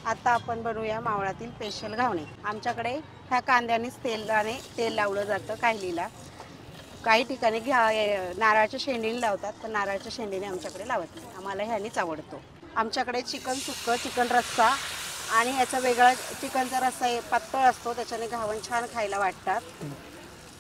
आता आपण बनवूया मावळातील स्पेशल घावणे. आमच्याकडे ह्या कांद्यानेच तेल लावलं जातं कायलीला. काही ठिकाणी नारळाच्या शेंडीने लावतात, पण नारळाच्या शेंडीने आमच्याकडे लावत नाही. आम्हाला ह्यानीच आवडतो. आमच्याकडे चिकन सुक्कं, चिकन रस्सा आणि याचा वेगळा चिकनचा रस्सा पातळ असतो, त्याच्याने घावण छान खायला वाटतात.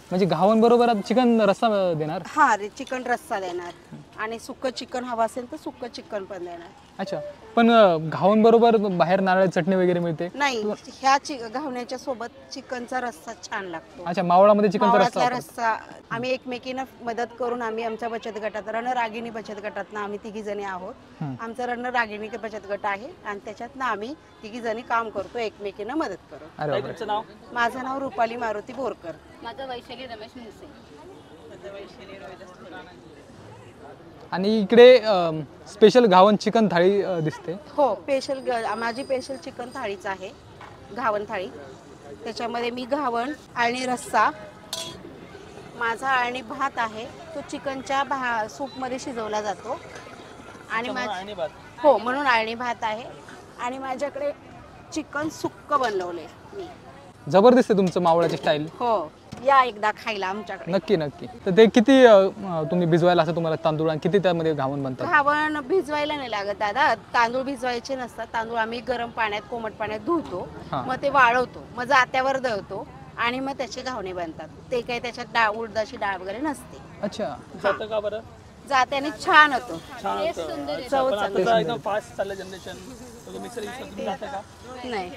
म्हणजे घावन बरोबर चिकन रस्सा देणार? हा, चिकन रस्सा देणार आणि सुक्कं चिकन हवं असेल तर सुक्कं चिकन पण देणार. अच्छा, पण घावन बरोबर बाहेर नारळाची चटणी वगैरे मिळते? नाही, ह्या घावण्याच्या सोबत चिकनचा रस्सा छान लागतो. अच्छा, मावळामध्ये चिकनचा रस्सा. आम्ही एकमेकींना मदत करून आम्ही आमच्या बचत गटात रणरागिणी बचत गटातनं आम्ही तिघी जणी आहोत. आमचा रणरागिणी बचत गट आहे आणि त्याच्यातनं आम्ही तिघी जणी काम करतो एकमेकींना मदत करून. तुमचं नाव? माझं नाव रुपाली मारुती बोरकर. माझं वैशाली रमेश मुसे. आणि इकडे स्पेशल घावन चिकन थाळी दिसते. हो, माझी स्पेशल चिकन थाळीच आहे, घावन थाळी. त्याच्यामध्ये मी घावन आणि रस्सा, माझा आणि भात आहे, तो चिकनच्या सूपमध्ये शिजवला जातो. आणि हो, म्हणून आळणी भात आहे. आणि माझ्याकडे चिकन सुक्कं बनवले मी. जबरदस्त आहे तुमचं मावळाची स्टाईल. हो, या एकदा खायला आमच्याकडे. नक्की नक्की. तर ते किती तुम्ही भिजवायला असं तुम्हाला तांदूळ आणि किती त्यामध्ये घावन बनतात? घावन भिजवायला नाही लागत दादा, तांदूळ भिजवायचे नसतात. तांदूळ आम्ही गरम पाण्यात, कोमट पाण्यात धुतो, मग ते वाळवतो, मग जात्यावर दळतो आणि मग त्याचे घावणे बनतात. ते काही त्याच्यात उडदाची डाळ वगैरे नसते. अच्छा, जातं का बरं? जात्याने छान होतो. चव चांगली. एकदम फास्ट चाललं जनरेशन. मिक्सर यूज तुम्ही जाता का? नाही.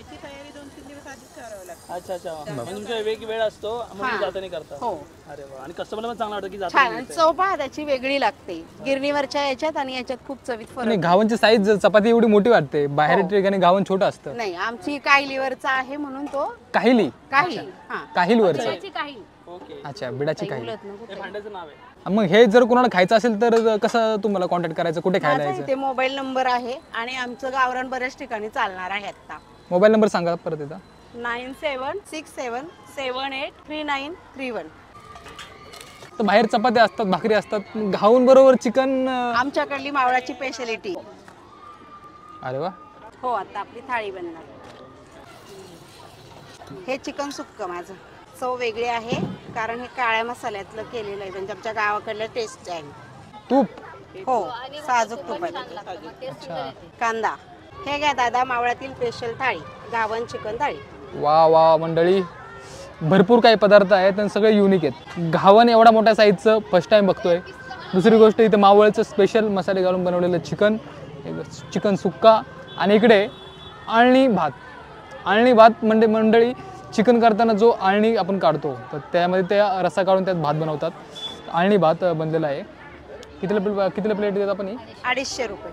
अच्छा अच्छा, म्हणजे तुमचा वेळ असतो म्हणून जाताना करता. हो. अरे वा, आणि कस्टमरला पण चांगलं वाटतं की छान. जाताना. चव पहा त्याची वेगळी लागते. गिरणीवरच्या याच्यात आणि याच्यात खूप चवीत फरक आणि घावनची साईज चपाती एवढी मोठी वाटते, बाहेर ठिकाणी घावन छोटं असतं. नाही, आमची कायलीवरचा आहे म्हणून तो काहिली. काहिलवरचं. ओके. अच्छा, बिडाची काहिली. हे भांड्याचं नाव आहे. मग हे जर कोणाला खायचं असेल तर कसं तुम्हाला कॉन्टॅक्ट करायचं, कुठे खायला यायचं? ते मोबाईल नंबर आहे आणि आमचं गावरान बऱ्याच ठिकाणी चालणार आहे आता. मोबाईल नंबर सांगा परत एकदा. 9767783931. तर बाहेर चपात्या असतात, भाकरी असतात, घावन बरोबर चिकन आमच्याकडली मावळाची स्पेशालिटी. अरे वा. हो, आता आपली थाळी बनणार. हे चिकन सुक्क माझं चव वेगळी आहे, कारण हे काळ्या मसाल्यातलं केलेलं आहे, म्हणजे आमच्या गावाकडलं टेस्ट आहे. तूप? हो, साजूक तूप आहे. कांदा. हे घ्या दादा, मावळातील स्पेशल थाळी, घावन चिकन थाळी. वा वा मंडळी, भरपूर काही पदार्थ आहेत आणि सगळे युनिक आहेत. घावन एवढा मोठ्या साईजचं फर्स्ट टाइम बघतोय. दुसरी गोष्ट, इथे मावळचं स्पेशल मसाले घालून बनवलेलं चिकन सुक्का आणि इकडे आळणी भात. आळणी भात म्हणजे मंडळी चिकन करताना जो आळणी आपण काढतो तर त्यामध्ये त्या रस्सा काढून त्यात भात बनवतात. आळणी भात बनलेला आहे. कितीला प्लेट देतात आपण? ही 250 रुपये.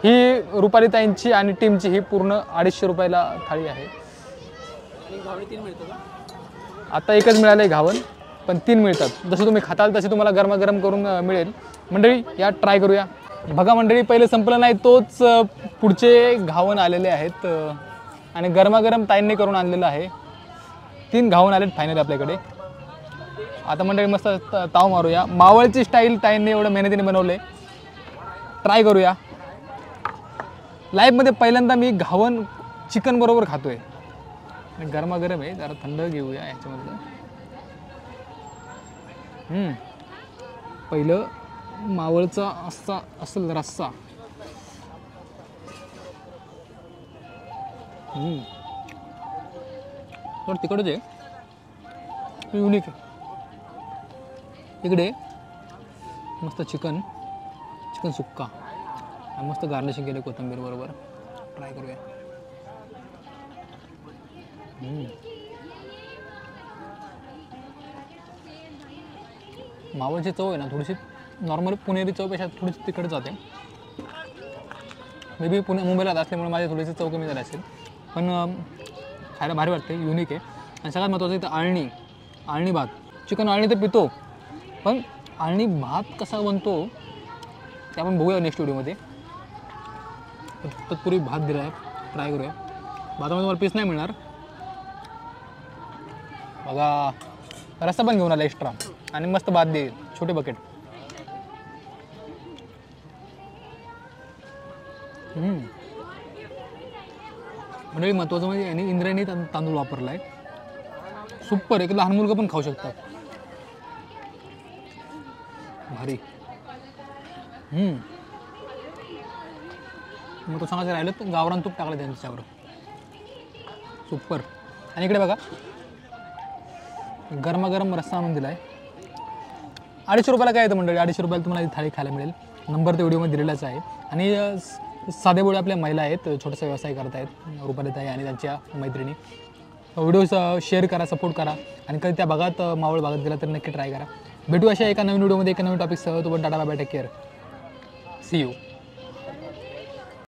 ही रुपालीताईंची आणि टीमची ही पूर्ण 250 रुपयाला थाळी आहे. घावणे 3 मिळतं का? आता एकच मिळालं घावन, पण 3 मिळतात. जसं तुम्ही खाताल तसे तुम्हाला गरमागरम करून मिळेल. मंडळी या ट्राय करूया. बघा मंडळी, पहिले संपलं नाही तोच पुढचे घावन आलेले आहेत आणि गरमागरम ताईंनी करून आणलेलं आहे. 3 घावन आलेत फायनली आपल्याकडे. आता मंडळी मस्त ताव मारूया. मावळची स्टाईल ताईंनी एवढं मेहनतीने बनवले. ट्राय करूया. लाईफमध्ये पहिल्यांदा मी घावन चिकन बरोबर खातोय. गरमागरम आहे, जरा थंड घेऊया ह्याच्यामधलं. पहिलं मावळचा असेल रस्सा. थोडं तिकडच आहे, युनिक आहे. इकडे मस्त चिकन सुक्का आणि मस्त गार्निशिंग केलं कोथिंबीर बरोबर. ट्राय करूया. मावळची चव आहे ना थोडीशी नॉर्मल पुणेरी चवपेक्षा थोडीशी तिकडे जाते. मे बी मुंबईला असल्यामुळे माझी थोडीशी चव कमी झाली असेल, पण खायला भारी वाटते, युनिक आहे. आणि सगळ्यात महत्त्वाचं इथं आळणी भात. चिकन आळणी तर पितो, पण आळणी भात कसा बनतो ते आपण बघूया नेक्स्ट व्हिडिओमध्ये. तत्पूर्वी भात दिला आहे, ट्राय करूया. भातामध्ये तुम्हाला पीस नाही मिळणार. बघा, रस्सा पण घेऊन आला एक्स्ट्रा आणि मस्त भात दे, छोटे बकेट. म्हणजे महत्त्वाचं म्हणजे यांनी इंद्रायणी तांदूळ वापरला आहे. सुपर, एक लहान मुलगा पण खाऊ शकतात. भारी. मग तो सांगायचं राहिलं तर गावरान तूप टाकलं त्यांच्यावर. सुपर. आणि इकडे बघा गरमागरम रस्सा आणून दिला आहे. 250 रुपयाला काय येतं मंडळी? 250 रुपयाला तुम्हाला ही थाळी खायला मिळेल. नंबर तर व्हिडिओमध्ये दिलेलाच आहे. आणि साधेबोळे आपल्या महिला आहेत, छोटासा व्यवसाय करत आहेत, रुपालीताई आणि त्यांच्या मैत्रिणी. व्हिडिओ शेअर करा, सपोर्ट करा आणि कधी त्या भागात मावळ भागात गेला तर नक्की ट्राय करा. भेटू अशा एका नवीन व्हिडिओमध्ये एका नवीन टॉपिकसह. तोपर्यंत tata bye bye, take care, see you.